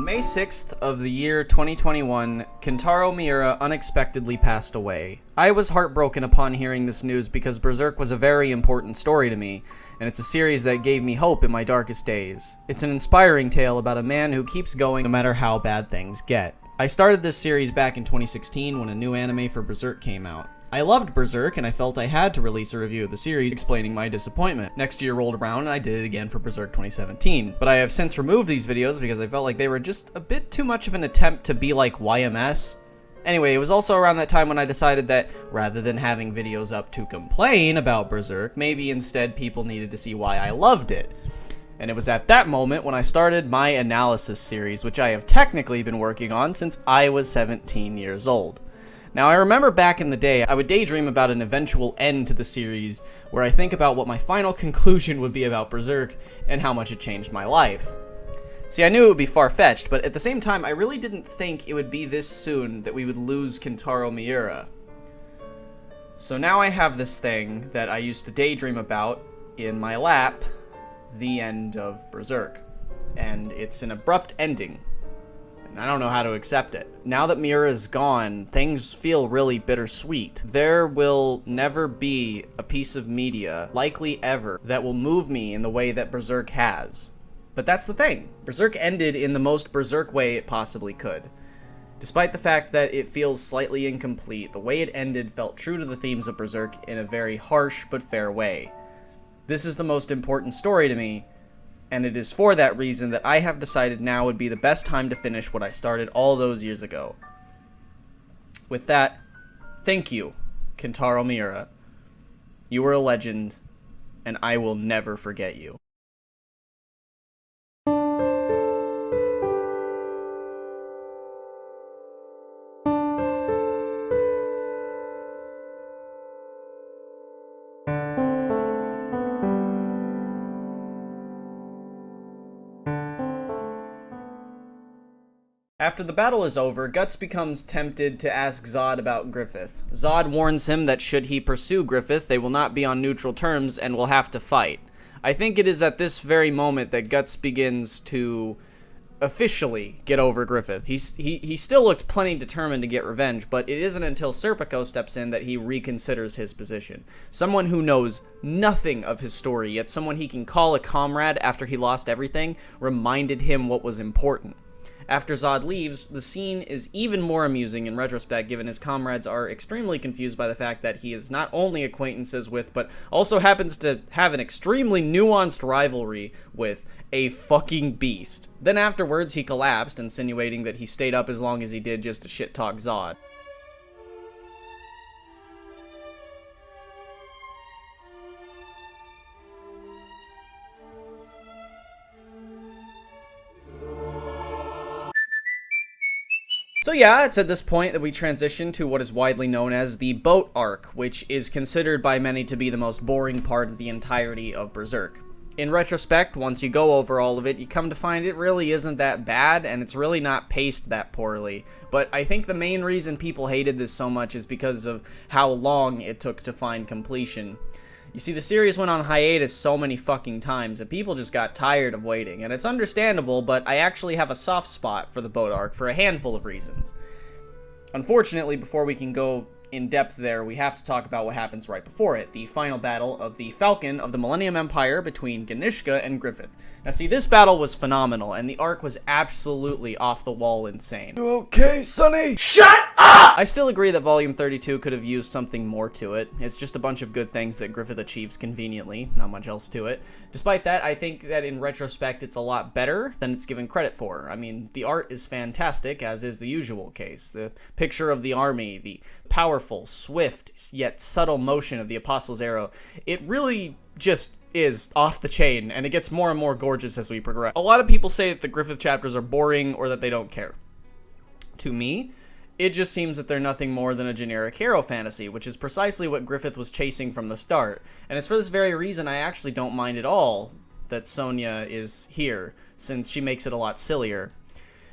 May 6th of the year 2021, Kentaro Miura unexpectedly passed away. I was heartbroken upon hearing this news because Berserk was a very important story to me, and it's a series that gave me hope in my darkest days. It's an inspiring tale about a man who keeps going no matter how bad things get. I started this series back in 2016 when a new anime for Berserk came out. I loved Berserk, and I felt I had to release a review of the series explaining my disappointment. Next year rolled around, and I did it again for Berserk 2017. But I have since removed these videos because I felt like they were just a bit too much of an attempt to be like YMS. Anyway, it was also around that time when I decided that, rather than having videos up to complain about Berserk, maybe instead people needed to see why I loved it. And it was at that moment when I started my analysis series, which I have technically been working on since I was 17 years old. Now, I remember back in the day, I would daydream about an eventual end to the series, where I think about what my final conclusion would be about Berserk, and how much it changed my life. See, I knew it would be far-fetched, but at the same time, I really didn't think it would be this soon that we would lose Kentaro Miura. So now I have this thing that I used to daydream about in my lap, the end of Berserk. And it's an abrupt ending. I don't know how to accept it. Now that Miura is gone, things feel really bittersweet. There will never be a piece of media, likely ever, that will move me in the way that Berserk has. But that's the thing. Berserk ended in the most Berserk way it possibly could. Despite the fact that it feels slightly incomplete, the way it ended felt true to the themes of Berserk in a very harsh but fair way. This is the most important story to me, and it is for that reason that I have decided now would be the best time to finish what I started all those years ago. With that, thank you, Kentaro Miura. You were a legend, and I will never forget you. After the battle is over, Guts becomes tempted to ask Zod about Griffith. Zod warns him that should he pursue Griffith, they will not be on neutral terms and will have to fight. I think it is at this very moment that Guts begins to officially get over Griffith. He still looked plenty determined to get revenge, but it isn't until Serpico steps in that he reconsiders his position. Someone who knows nothing of his story, yet someone he can call a comrade after he lost everything, reminded him what was important. After Zod leaves, the scene is even more amusing in retrospect, given his comrades are extremely confused by the fact that he is not only acquaintances with, but also happens to have an extremely nuanced rivalry with a fucking beast. Then afterwards, he collapsed, insinuating that he stayed up as long as he did just to shit-talk Zod. So yeah, it's at this point that we transition to what is widely known as the boat arc, which is considered by many to be the most boring part of the entirety of Berserk. In retrospect, once you go over all of it, you come to find it really isn't that bad, and it's really not paced that poorly. But I think the main reason people hated this so much is because of how long it took to find completion. You see, the series went on hiatus so many fucking times that people just got tired of waiting, and it's understandable, but I actually have a soft spot for the boat arc for a handful of reasons. Unfortunately, before we can go in depth there, we have to talk about what happens right before it, the final battle of the Falcon of the Millennium Empire between Ganishka and Griffith. Now see, this battle was phenomenal, and the arc was absolutely off the wall insane. You okay, Sonny? Shut up! I still agree that Volume 32 could have used something more to it. It's just a bunch of good things that Griffith achieves conveniently, not much else to it. Despite that, I think that in retrospect it's a lot better than it's given credit for. I mean, the art is fantastic, as is the usual case. The picture of the army, the powerful, swift, yet subtle motion of the Apostle's Arrow, it really just is off the chain, and it gets more and more gorgeous as we progress. A lot of people say that the Griffith chapters are boring or that they don't care. To me, it just seems that they're nothing more than a generic hero fantasy, which is precisely what Griffith was chasing from the start. And it's for this very reason I actually don't mind at all that Sonya is here, since she makes it a lot sillier.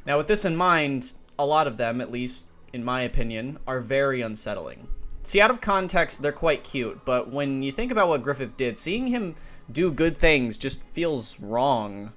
Now with this in mind, a lot of them, at least in my opinion, are very unsettling. See, out of context, they're quite cute, but when you think about what Griffith did, seeing him do good things just feels wrong.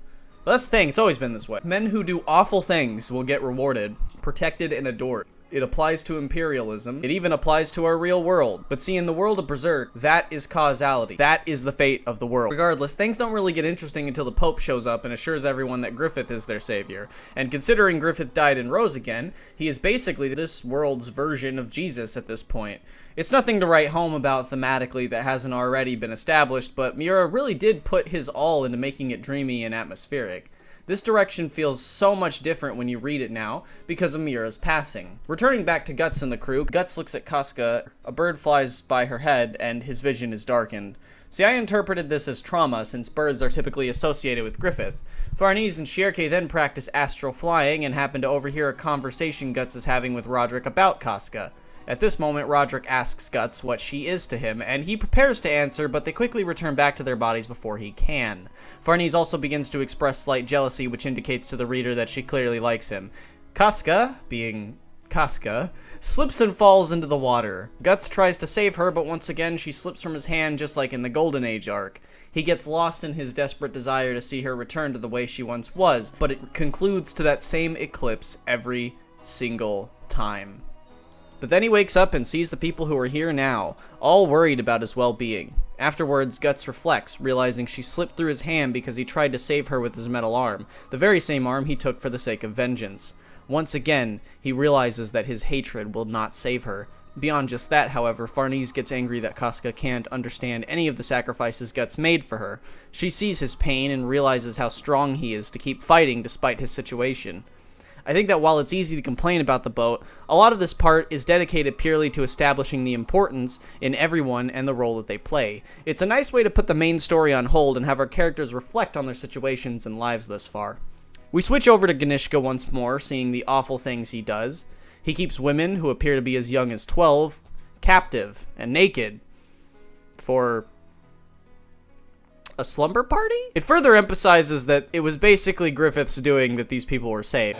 But that's the thing, it's always been this way. Men who do awful things will get rewarded, protected, and adored. It applies to imperialism. It even applies to our real world. But see, in the world of Berserk, that is causality. That is the fate of the world. Regardless, things don't really get interesting until the Pope shows up and assures everyone that Griffith is their savior. And considering Griffith died and rose again, he is basically this world's version of Jesus at this point. It's nothing to write home about thematically that hasn't already been established, but Miura really did put his all into making it dreamy and atmospheric. This direction feels so much different when you read it now, because of Miura's passing. Returning back to Guts and the crew, Guts looks at Casca, a bird flies by her head, and his vision is darkened. See, I interpreted this as trauma, since birds are typically associated with Griffith. Farnese and Shierke then practice astral flying, and happen to overhear a conversation Guts is having with Roderick about Casca. At this moment, Roderick asks Guts what she is to him, and he prepares to answer, but they quickly return back to their bodies before he can. Farnese also begins to express slight jealousy, which indicates to the reader that she clearly likes him. Casca, being Casca, slips and falls into the water. Guts tries to save her, but once again she slips from his hand just like in the Golden Age arc. He gets lost in his desperate desire to see her return to the way she once was, but it concludes to that same eclipse every single time. But then he wakes up and sees the people who are here now, all worried about his well-being. Afterwards, Guts reflects, realizing she slipped through his hand because he tried to save her with his metal arm, the very same arm he took for the sake of vengeance. Once again, he realizes that his hatred will not save her. Beyond just that, however, Farnese gets angry that Casca can't understand any of the sacrifices Guts made for her. She sees his pain and realizes how strong he is to keep fighting despite his situation. I think that while it's easy to complain about the boat, a lot of this part is dedicated purely to establishing the importance in everyone and the role that they play. It's a nice way to put the main story on hold and have our characters reflect on their situations and lives thus far. We switch over to Ganishka once more, seeing the awful things he does. He keeps women, who appear to be as young as 12, captive and naked for a slumber party? It further emphasizes that it was basically Griffith's doing that these people were saved.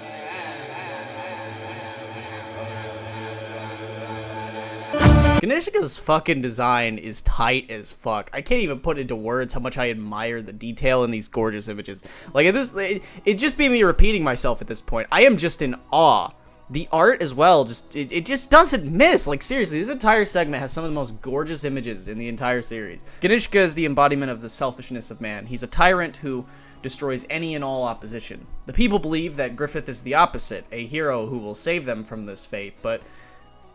Ganishka's fucking design is tight as fuck. I can't even put into words how much I admire the detail in these gorgeous images. Like, it just be me repeating myself at this point. I am just in awe. The art as well, it just doesn't miss. Like, seriously, this entire segment has some of the most gorgeous images in the entire series. Ganishka is the embodiment of the selfishness of man. He's a tyrant who destroys any and all opposition. The people believe that Griffith is the opposite, a hero who will save them from this fate, but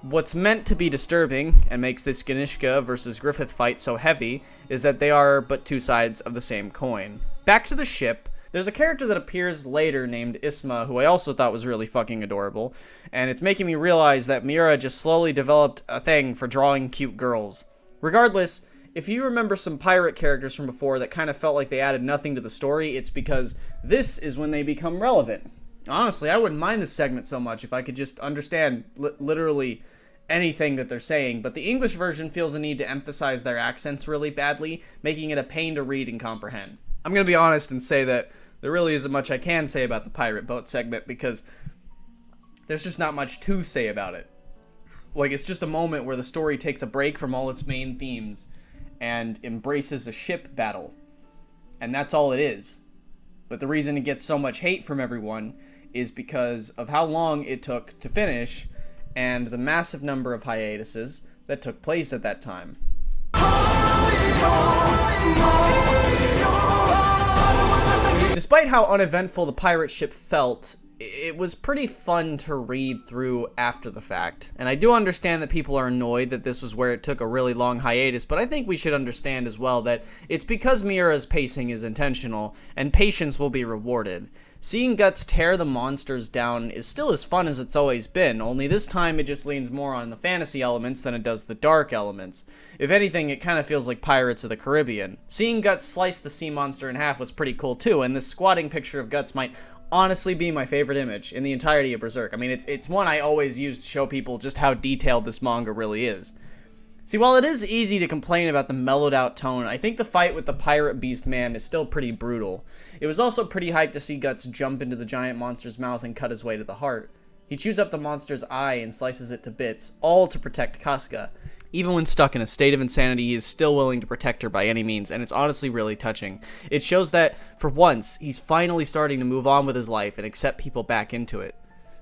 what's meant to be disturbing, and makes this Ganishka versus Griffith fight so heavy, is that they are but two sides of the same coin. Back to the ship. There's a character that appears later named Isma, who I also thought was really fucking adorable, and it's making me realize that Miura just slowly developed a thing for drawing cute girls. Regardless, if you remember some pirate characters from before that kind of felt like they added nothing to the story, it's because this is when they become relevant. Honestly, I wouldn't mind this segment so much if I could just understand literally anything that they're saying, but the English version feels a need to emphasize their accents really badly, making it a pain to read and comprehend. I'm going to be honest and say that there really isn't much I can say about the pirate boat segment because there's just not much to say about it. Like, it's just a moment where the story takes a break from all its main themes and embraces a ship battle. And that's all it is. But the reason it gets so much hate from everyone is because of how long it took to finish and the massive number of hiatuses that took place at that time. Despite how uneventful the pirate ship felt, it was pretty fun to read through after the fact. And I do understand that people are annoyed that this was where it took a really long hiatus, but I think we should understand as well that it's because Miura's pacing is intentional, and patience will be rewarded. Seeing Guts tear the monsters down is still as fun as it's always been, only this time it just leans more on the fantasy elements than it does the dark elements. If anything, it kind of feels like Pirates of the Caribbean. Seeing Guts slice the sea monster in half was pretty cool too, and this squatting picture of Guts might honestly be my favorite image in the entirety of Berserk. I mean, it's one I always use to show people just how detailed this manga really is. See, while it is easy to complain about the mellowed out tone, I think the fight with the pirate beast man is still pretty brutal. It was also pretty hype to see Guts jump into the giant monster's mouth and cut his way to the heart. He chews up the monster's eye and slices it to bits, all to protect Casca. Even when stuck in a state of insanity, he is still willing to protect her by any means, and it's honestly really touching. It shows that, for once, he's finally starting to move on with his life and accept people back into it.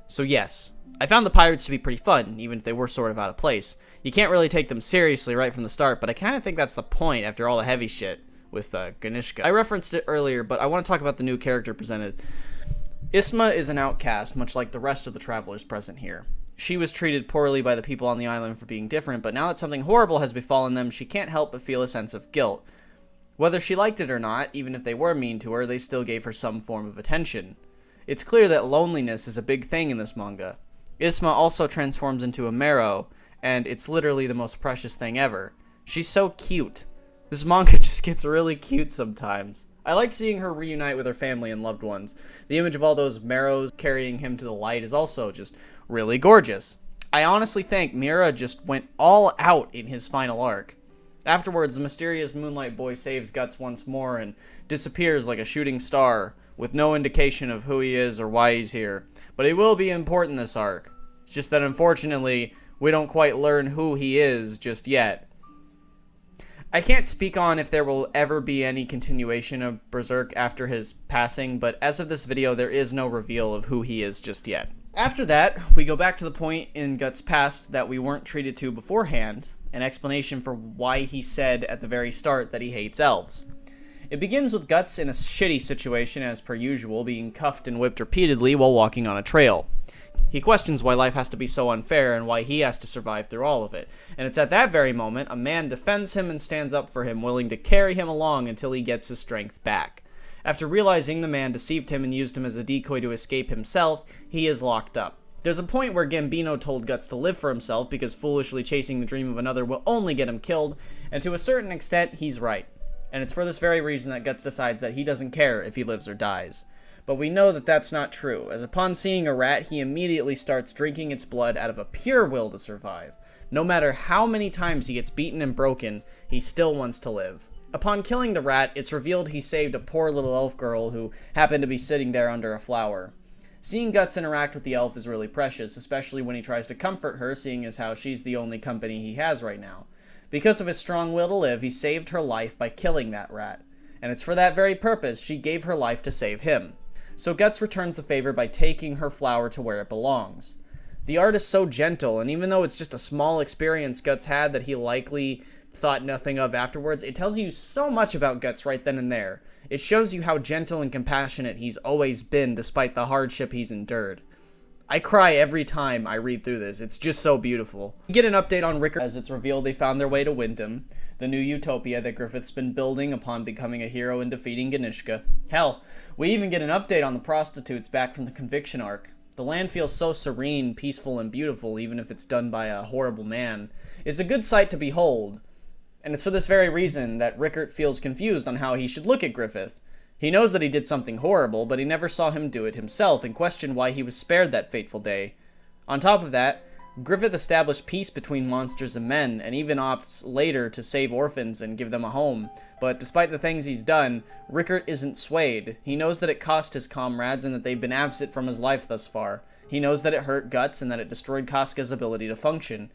So yes, I found the pirates to be pretty fun, even if they were sort of out of place. You can't really take them seriously right from the start, but I kind of think that's the point after all the heavy shit with Ganishka. I referenced it earlier, but I want to talk about the new character presented. Isma is an outcast, much like the rest of the travelers present here. She was treated poorly by the people on the island for being different, but now that something horrible has befallen them, she can't help but feel a sense of guilt. Whether she liked it or not, even if they were mean to her, they still gave her some form of attention. It's clear that loneliness is a big thing in this manga. Isma also transforms into a marrow, and it's literally the most precious thing ever. She's so cute. This manga just gets really cute sometimes. I like seeing her reunite with her family and loved ones. The image of all those marrows carrying him to the light is also just really gorgeous. I honestly think Miura just went all out in his final arc. Afterwards, the mysterious Moonlight Boy saves Guts once more and disappears like a shooting star, with no indication of who he is or why he's here. But he will be important this arc. It's just that unfortunately, we don't quite learn who he is just yet. I can't speak on if there will ever be any continuation of Berserk after his passing, but as of this video, there is no reveal of who he is just yet. After that, we go back to the point in Guts' past that we weren't treated to beforehand, an explanation for why he said at the very start that he hates elves. It begins with Guts in a shitty situation as per usual, being cuffed and whipped repeatedly while walking on a trail. He questions why life has to be so unfair and why he has to survive through all of it, and it's at that very moment a man defends him and stands up for him, willing to carry him along until he gets his strength back. After realizing the man deceived him and used him as a decoy to escape himself, he is locked up. There's a point where Gambino told Guts to live for himself because foolishly chasing the dream of another will only get him killed, and to a certain extent, he's right. And it's for this very reason that Guts decides that he doesn't care if he lives or dies. But we know that that's not true, as upon seeing a rat, he immediately starts drinking its blood out of a pure will to survive. No matter how many times he gets beaten and broken, he still wants to live. Upon killing the rat, it's revealed he saved a poor little elf girl who happened to be sitting there under a flower. Seeing Guts interact with the elf is really precious, especially when he tries to comfort her, seeing as how she's the only company he has right now. Because of his strong will to live, he saved her life by killing that rat. And it's for that very purpose she gave her life to save him. So Guts returns the favor by taking her flower to where it belongs. The art is so gentle, and even though it's just a small experience Guts had that he likely thought nothing of afterwards, it tells you so much about Guts right then and there. It shows you how gentle and compassionate he's always been despite the hardship he's endured. I cry every time I read through this. It's just so beautiful. We get an update on Rickert as it's revealed they found their way to Wyndham, the new utopia that Griffith's been building upon becoming a hero and defeating Ganishka. Hell, we even get an update on the prostitutes back from the conviction arc. The land feels so serene, peaceful, and beautiful, even if it's done by a horrible man. It's a good sight to behold, and it's for this very reason that Rickert feels confused on how he should look at Griffith. He knows that he did something horrible, but he never saw him do it himself and questioned why he was spared that fateful day. On top of that, Griffith established peace between monsters and men, and even opts later to save orphans and give them a home. But despite the things he's done, Rickert isn't swayed. He knows that it cost his comrades and that they've been absent from his life thus far. He knows that it hurt Guts and that it destroyed Casca's ability to function.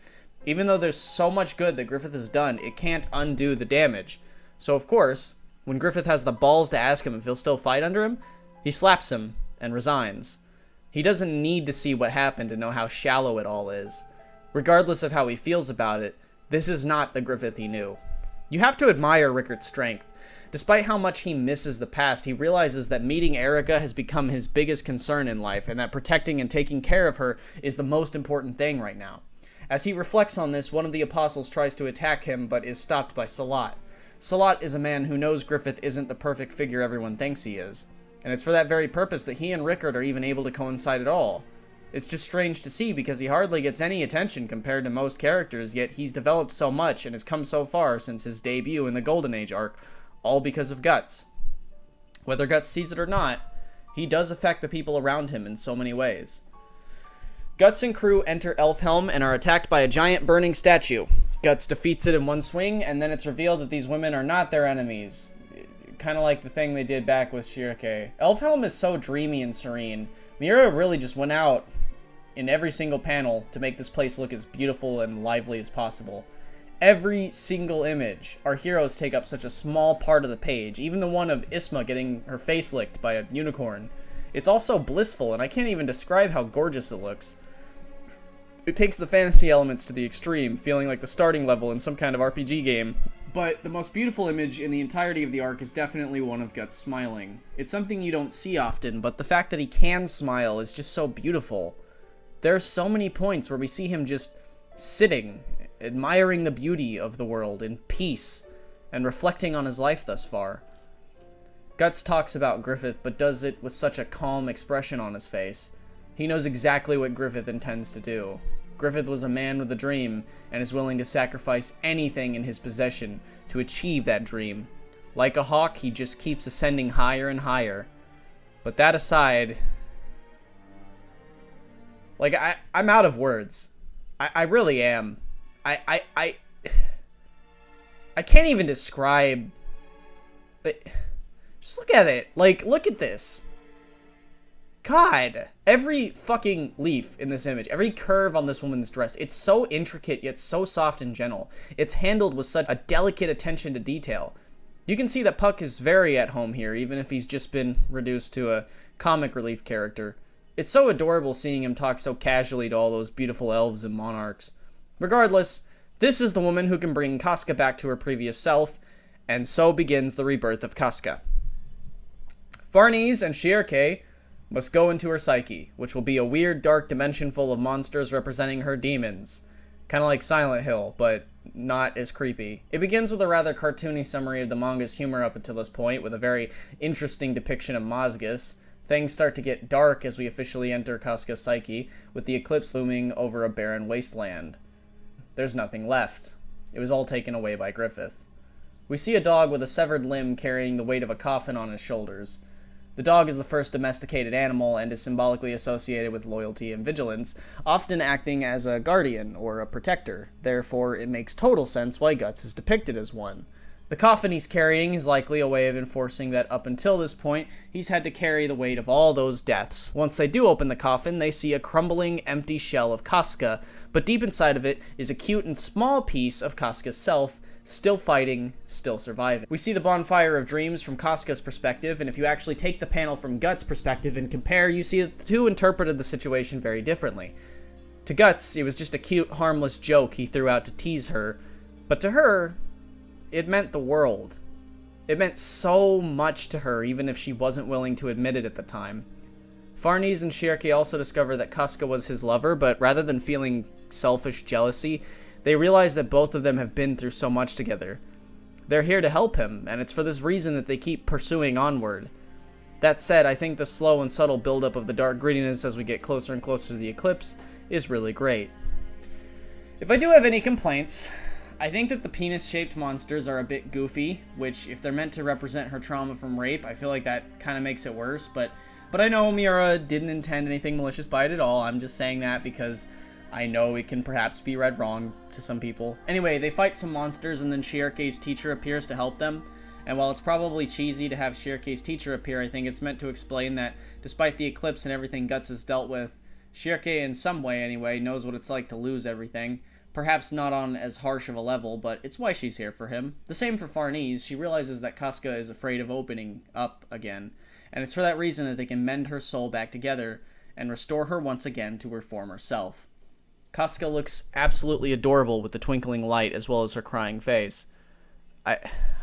Even though there's so much good that Griffith has done, it can't undo the damage. So of course, when Griffith has the balls to ask him if he'll still fight under him, he slaps him and resigns. He doesn't need to see what happened to know how shallow it all is. Regardless of how he feels about it, this is not the Griffith he knew. You have to admire Rickert's strength. Despite how much he misses the past, he realizes that meeting Erica has become his biggest concern in life, and that protecting and taking care of her is the most important thing right now. As he reflects on this, one of the apostles tries to attack him, but is stopped by Salat. Salat is a man who knows Griffith isn't the perfect figure everyone thinks he is, and it's for that very purpose that he and Rickert are even able to coincide at all. It's just strange to see because he hardly gets any attention compared to most characters, yet he's developed so much and has come so far since his debut in the Golden Age arc, all because of Guts. Whether Guts sees it or not, he does affect the people around him in so many ways. Guts and crew enter Elfhelm and are attacked by a giant burning statue. Guts defeats it in one swing, and then it's revealed that these women are not their enemies. Kind of like the thing they did back with Shirake. Elfhelm is so dreamy and serene. Miura really just went out in every single panel to make this place look as beautiful and lively as possible. Every single image, our heroes take up such a small part of the page, even the one of Isma getting her face licked by a unicorn. It's all so blissful, and I can't even describe how gorgeous it looks. It takes the fantasy elements to the extreme, feeling like the starting level in some kind of RPG game. But the most beautiful image in the entirety of the arc is definitely one of Guts smiling. It's something you don't see often, but the fact that he can smile is just so beautiful. There are so many points where we see him just sitting, admiring the beauty of the world in peace, and reflecting on his life thus far. Guts talks about Griffith, but does it with such a calm expression on his face. He knows exactly what Griffith intends to do. Griffith was a man with a dream, and is willing to sacrifice anything in his possession to achieve that dream. Like a hawk, he just keeps ascending higher and higher. But that aside, like, I'm out of words. I really am. I can't even describe. Just look at it. Like, look at this. God, every fucking leaf in this image, every curve on this woman's dress, it's so intricate yet so soft and gentle. It's handled with such a delicate attention to detail. You can see that Puck is very at home here, even if he's just been reduced to a comic relief character. It's so adorable seeing him talk so casually to all those beautiful elves and monarchs. Regardless, this is the woman who can bring Casca back to her previous self, and so begins the rebirth of Casca. Farnese and Shirke must go into her psyche, which will be a weird dark dimension full of monsters representing her demons. Kind of like Silent Hill, but not as creepy. It begins with a rather cartoony summary of the manga's humor up until this point, with a very interesting depiction of Mazgus. Things start to get dark as we officially enter Casca's psyche, with the eclipse looming over a barren wasteland. There's nothing left. It was all taken away by Griffith. We see a dog with a severed limb carrying the weight of a coffin on his shoulders. The dog is the first domesticated animal and is symbolically associated with loyalty and vigilance, often acting as a guardian or a protector. Therefore, it makes total sense why Guts is depicted as one. The coffin he's carrying is likely a way of enforcing that up until this point, he's had to carry the weight of all those deaths. Once they do open the coffin, they see a crumbling, empty shell of Casca, but deep inside of it is a cute and small piece of Casca's self, still fighting, still surviving. We see the bonfire of dreams from Casca's perspective, and if you actually take the panel from Guts' perspective and compare, you see that the two interpreted the situation very differently. To Guts, it was just a cute, harmless joke he threw out to tease her, but to her, it meant the world. It meant so much to her, even if she wasn't willing to admit it at the time. Farnese and Shirke also discover that Casca was his lover, but rather than feeling selfish jealousy, they realize that both of them have been through so much together. They're here to help him, and it's for this reason that they keep pursuing onward. That said, I think the slow and subtle buildup of the dark grittiness as we get closer and closer to the eclipse is really great. If I do have any complaints, I think that the penis-shaped monsters are a bit goofy, which, if they're meant to represent her trauma from rape, I feel like that kind of makes it worse, but I know Miura didn't intend anything malicious by it at all. I'm just saying that because I know it can perhaps be read wrong to some people. Anyway, they fight some monsters, and then Shirke's teacher appears to help them. And while it's probably cheesy to have Shirke's teacher appear, I think it's meant to explain that despite the eclipse and everything Guts has dealt with, Shirke, in some way anyway, knows what it's like to lose everything. Perhaps not on as harsh of a level, but it's why she's here for him. The same for Farnese. She realizes that Casca is afraid of opening up again, and it's for that reason that they can mend her soul back together and restore her once again to her former self. Casca looks absolutely adorable with the twinkling light as well as her crying face.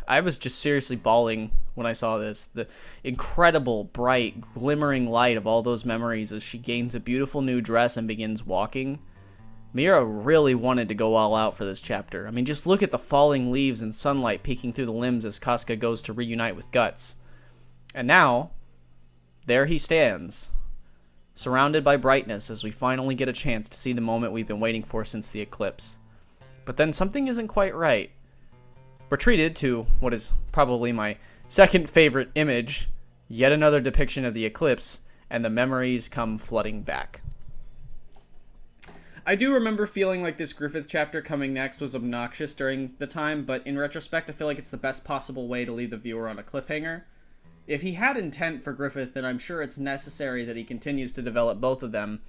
I was just seriously bawling when I saw this. The incredible, bright, glimmering light of all those memories as she gains a beautiful new dress and begins walking. Miura really wanted to go all out for this chapter. I mean, just look at the falling leaves and sunlight peeking through the limbs as Casca goes to reunite with Guts. And now, there he stands, surrounded by brightness as we finally get a chance to see the moment we've been waiting for since the eclipse. But then something isn't quite right. We're treated to what is probably my second favorite image, yet another depiction of the eclipse, and the memories come flooding back. I do remember feeling like this Griffith chapter coming next was obnoxious during the time, but in retrospect I feel like it's the best possible way to leave the viewer on a cliffhanger. If he had intent for Griffith, then I'm sure it's necessary that he continues to develop both of them.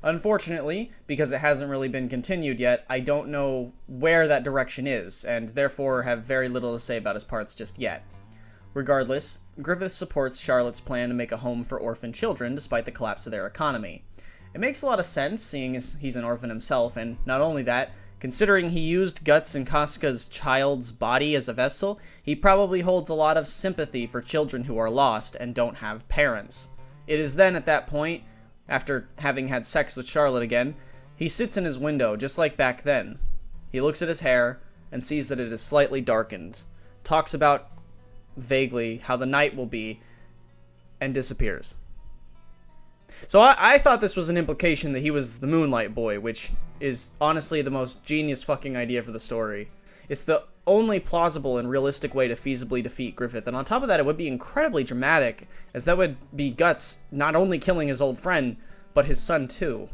Unfortunately, because it hasn't really been continued yet, I don't know where that direction is, and therefore have very little to say about his parts just yet. Regardless, Griffith supports Charlotte's plan to make a home for orphan children despite the collapse of their economy. It makes a lot of sense, seeing as he's an orphan himself, and not only that, considering he used Guts and Casca's child's body as a vessel, he probably holds a lot of sympathy for children who are lost and don't have parents. It is then at that point, after having had sex with Charlotte again, he sits in his window just like back then. He looks at his hair and sees that it is slightly darkened, talks about vaguely how the night will be, and disappears. So I thought this was an implication that he was the Moonlight Boy, which is honestly the most genius fucking idea for the story. It's the only plausible and realistic way to feasibly defeat Griffith, and on top of that, it would be incredibly dramatic, as that would be Guts not only killing his old friend, but his son too.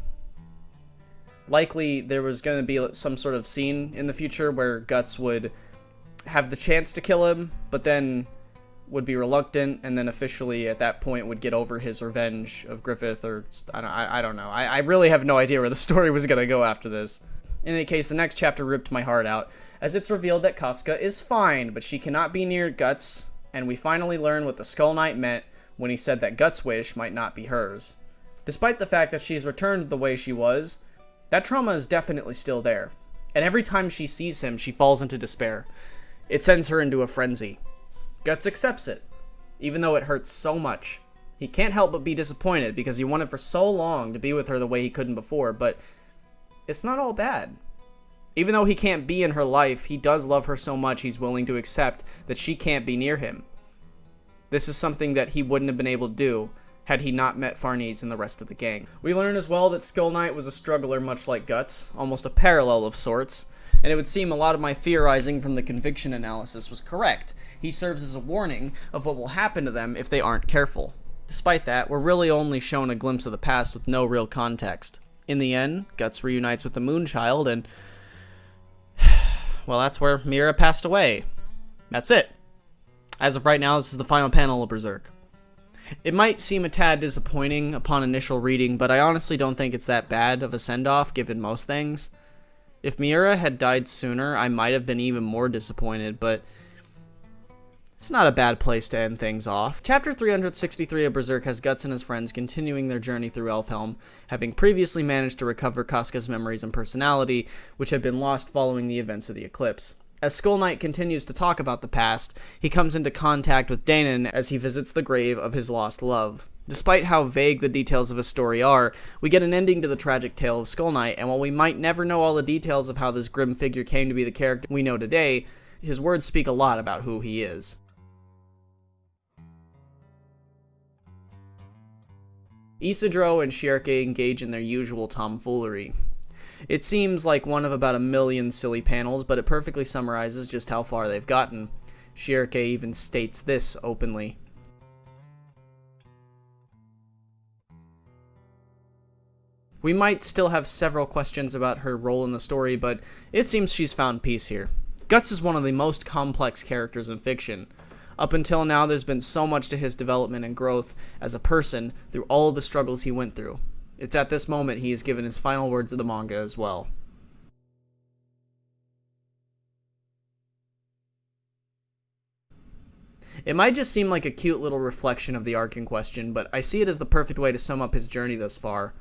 Likely, there was going to be some sort of scene in the future where Guts would have the chance to kill him, but then would be reluctant, and then officially at that point would get over his revenge of Griffith, or I don't know. I really have no idea where the story was going to go after this. In any case, the next chapter ripped my heart out, as it's revealed that Casca is fine, but she cannot be near Guts, and we finally learn what the Skull Knight meant when he said that Guts' wish might not be hers. Despite the fact that she's returned the way she was, that trauma is definitely still there, and every time she sees him, she falls into despair. It sends her into a frenzy. Guts accepts it, even though it hurts so much. He can't help but be disappointed because he wanted for so long to be with her the way he couldn't before, but it's not all bad. Even though he can't be in her life, he does love her so much he's willing to accept that she can't be near him. This is something that he wouldn't have been able to do had he not met Farnese and the rest of the gang. We learn as well that Skull Knight was a struggler much like Guts, almost a parallel of sorts, and it would seem a lot of my theorizing from the conviction analysis was correct. He serves as a warning of what will happen to them if they aren't careful. Despite that, we're really only shown a glimpse of the past with no real context. In the end, Guts reunites with the Moonchild, and well, that's where Miura passed away. That's it. As of right now, this is the final panel of Berserk. It might seem a tad disappointing upon initial reading, but I honestly don't think it's that bad of a send-off given most things. If Miura had died sooner, I might have been even more disappointed, but it's not a bad place to end things off. Chapter 363 of Berserk has Guts and his friends continuing their journey through Elfhelm, having previously managed to recover Casca's memories and personality, which had been lost following the events of the eclipse. As Skull Knight continues to talk about the past, he comes into contact with Danon as he visits the grave of his lost love. Despite how vague the details of his story are, we get an ending to the tragic tale of Skull Knight, and while we might never know all the details of how this grim figure came to be the character we know today, his words speak a lot about who he is. Isidro and Shirke engage in their usual tomfoolery. It seems like one of about a million silly panels, but it perfectly summarizes just how far they've gotten. Shirke even states this openly. We might still have several questions about her role in the story, but it seems she's found peace here. Guts is one of the most complex characters in fiction. Up until now, there's been so much to his development and growth as a person through all of the struggles he went through. It's at this moment he has given his final words of the manga as well. It might just seem like a cute little reflection of the arc in question, but I see it as the perfect way to sum up his journey thus far.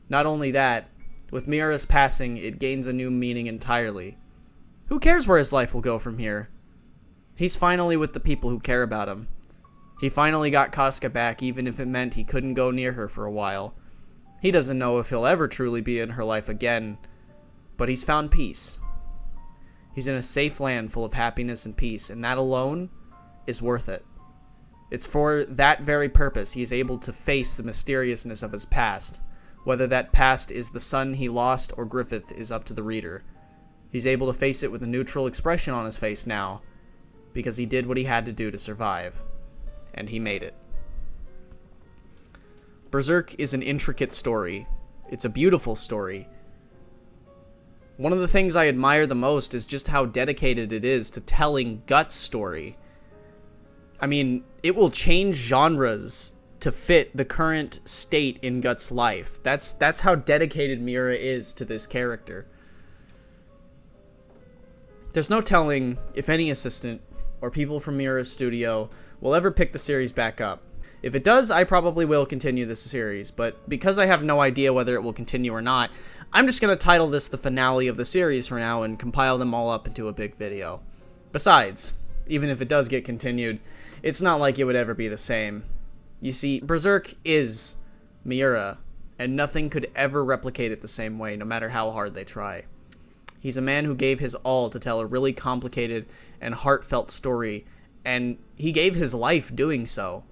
Not only that, with Miura's passing, it gains a new meaning entirely. Who cares where his life will go from here? He's finally with the people who care about him. He finally got Casca back, even if it meant he couldn't go near her for a while. He doesn't know if he'll ever truly be in her life again, but he's found peace. He's in a safe land full of happiness and peace, and that alone is worth it. It's for that very purpose he is able to face the mysteriousness of his past. Whether that past is the son he lost or Griffith is up to the reader. He's able to face it with a neutral expression on his face now, because he did what he had to do to survive, and he made it. Berserk is an intricate story. It's a beautiful story. One of the things I admire the most is just how dedicated it is to telling Guts' story. I mean, it will change genres to fit the current state in Guts' life. That's how dedicated Miura is to this character. There's no telling if any assistant or people from Miura's studio will ever pick the series back up. If it does, I probably will continue this series, but because I have no idea whether it will continue or not, I'm just going to title this the finale of the series for now and compile them all up into a big video. Besides, even if it does get continued, it's not like it would ever be the same. You see, Berserk is Miura, and nothing could ever replicate it the same way, no matter how hard they try. He's a man who gave his all to tell a really complicated and heartfelt story, and he gave his life doing so.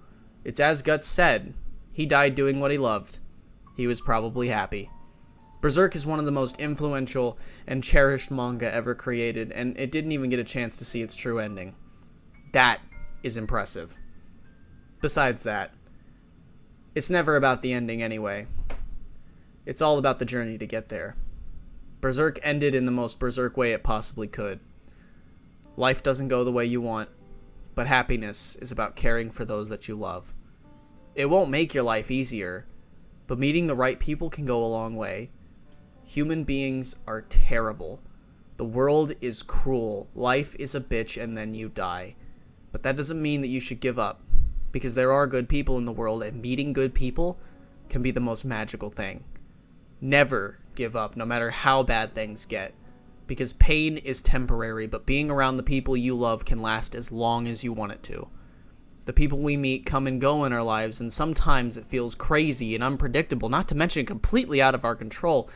It's as Guts said, he died doing what he loved. He was probably happy. Berserk is one of the most influential and cherished manga ever created, and it didn't even get a chance to see its true ending. That is impressive. Besides that, it's never about the ending anyway. It's all about the journey to get there. Berserk ended in the most Berserk way it possibly could. Life doesn't go the way you want, but happiness is about caring for those that you love. It won't make your life easier, but meeting the right people can go a long way. Human beings are terrible. The world is cruel. Life is a bitch and then you die. But that doesn't mean that you should give up, because there are good people in the world, and meeting good people can be the most magical thing. Never give up, no matter how bad things get, because pain is temporary, but being around the people you love can last as long as you want it to. The people we meet come and go in our lives, and sometimes it feels crazy and unpredictable, not to mention completely out of our control.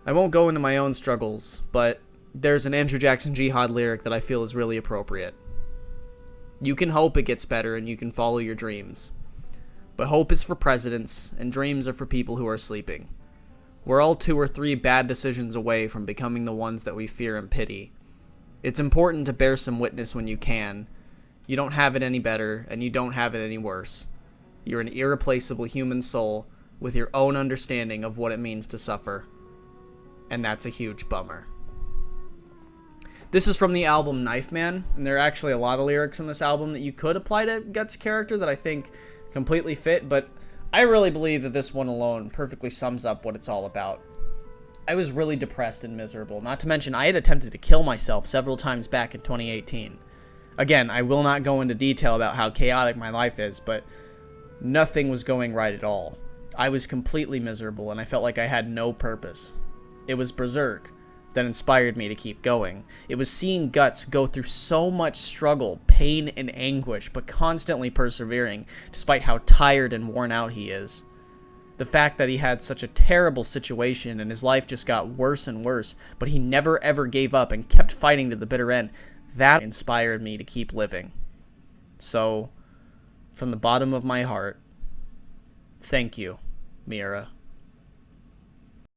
I won't go into my own struggles, but there's an Andrew Jackson Jihad lyric that I feel is really appropriate. You can hope it gets better and you can follow your dreams. But hope is for presidents, and dreams are for people who are sleeping. We're all 2 or 3 bad decisions away from becoming the ones that we fear and pity. It's important to bear some witness when you can. You don't have it any better, and you don't have it any worse. You're an irreplaceable human soul with your own understanding of what it means to suffer. And that's a huge bummer. This is from the album Knife Man, and there are actually a lot of lyrics on this album that you could apply to Guts' character that I think completely fit, but I really believe that this one alone perfectly sums up what it's all about. I was really depressed and miserable, not to mention I had attempted to kill myself several times back in 2018. Again, I will not go into detail about how chaotic my life is, but nothing was going right at all. I was completely miserable, and I felt like I had no purpose. It was Berserk that inspired me to keep going. It was seeing Guts go through so much struggle, pain, and anguish, but constantly persevering, despite how tired and worn out he is. The fact that he had such a terrible situation and his life just got worse and worse, but he never ever gave up and kept fighting to the bitter end, that inspired me to keep living. So, from the bottom of my heart, thank you, Miura.